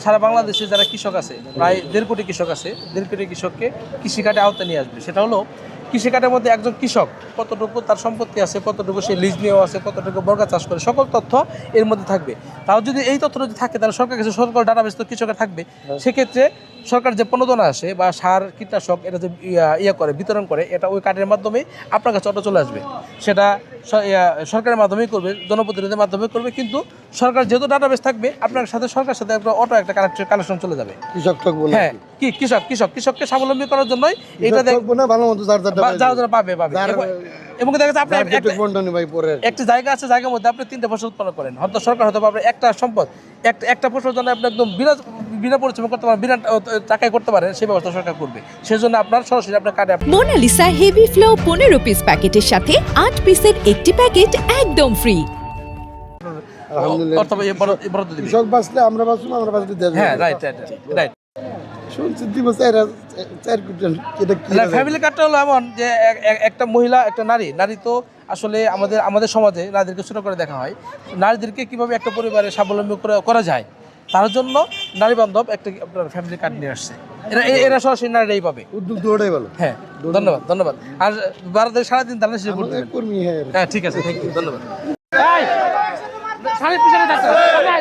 সারা বাংলাদেশে যারা কৃষক আছে, প্রায় 1.5 কোটি কৃষক আছে, 1.5 কোটি কৃষককে কৃষিকার্ডে আওতায় নিয়ে আসবে। সেটা হলো কৃষিকার্ডের মধ্যে একজন কৃষক কতটুকু তার সম্পত্তি আছে, কতটুকু সে লিজ নিয়েও আছে, কতটুকু বর্গা চাষ করে, সকল তথ্য এর মধ্যে থাকবে। তাও যদি এই তথ্য যদি থাকে তাহলে সরকার কাছে সকল ডাটাবেস তো কৃষকের থাকবে। সেক্ষেত্রে সরকার যে প্রণোদনা আসে বা সার কীটনাশক এটা যে করে বিতরণ করে, এটা ওই কার্ডের মাধ্যমে আপনার কাছে অটো চলে আসবে। সেটা সরকারের মাধ্যমেই করবে, জনপ্রতিনিধির মাধ্যমে করবে, কিন্তু সরকার যেহেতু ডাটাবেস থাকবে আপনার সাথে সরকারের সাথে একটা অটো একটা কানেকশন চলে যাবে। হ্যাঁ, কি কৃষককে স্বাবলম্বী করার জন্যই এটা যারা পাবে। এবং দেখা যাচ্ছে আপনি একটা জায়গা আছে, জায়গার মধ্যে আপনি 3টা ফসল উৎপন্ন করেন, হয়তো সরকার হয়তো পাবে একটা সম্পদ, একটা ফসল জন্য আপনি একদম বিনা পরিশ্রম করতে পারেন, বিনা টাকায় করতে পারেন, সেই ব্যবস্থা সরকার করবে। সেই জন্য আপনার সরাসরি আপনার কার্ডে মোনালিসা হেভি ফ্লো 15 পিস প্যাকেটের সাথে 8 পিসের একটি প্যাকেট একদম ফ্রি। কৃষক বাঁচলে আমরা বাঁচবো, আমরা বাঁচলে দেশ। হ্যাঁ, রাইট। ফ্যামিলি কার্ডটা হলো এমন যে একটা মহিলা, একটা নারী তো আসলে আমাদের সমাজে নারীদেরকে ছোট করে দেখা হয়। নারীদেরকে কিভাবে একটা পরিবারে স্বাবলম্বী করা যায় তার জন্য নারী বান্ধব একটা আপনার ফ্যামিলি কার্ড নিয়ে আসছে। এরা সরাসরি নারীরাই পাবে। উদ্যোগ দৌড়াই ভালো। হ্যাঁ, ধন্যবাদ। আর ভারতের সারাদিন তাহলে শেষ করতে হ্যাঁ, ঠিক আছে, থ্যাংক ইউ, ধন্যবাদ।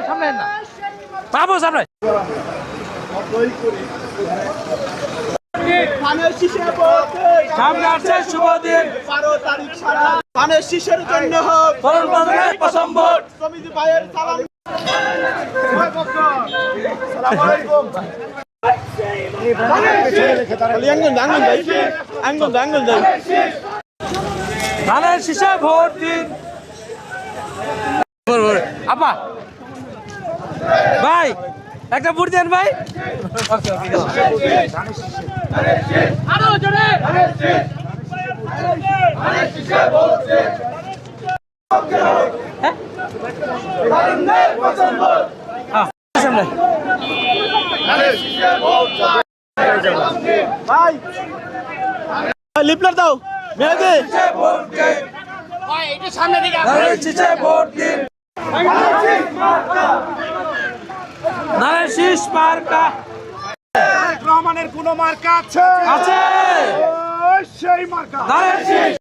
সামনে না বাবু, সামনে সামনে আসছে শুভ দিন, 12 তারিখ সারা ধানের শীষের জন্য হোক তরুণ বাংলার পছন্দ সমিতি ভাইয়ের সালাম। আসসালামু আলাইকুম। আঙ্গুল ধানের শীষে ভোট দিন। আপা ভাই একটা ভোট দেন ভাই। আরো জোরে লিফলেট দাও মেয়েদের সামনে দিকে ভোট দিন। ধানের শীষ মার্কা রহমানের কোন মার্কা আছে? আছে, সেই মার্কা ধানের শীষ।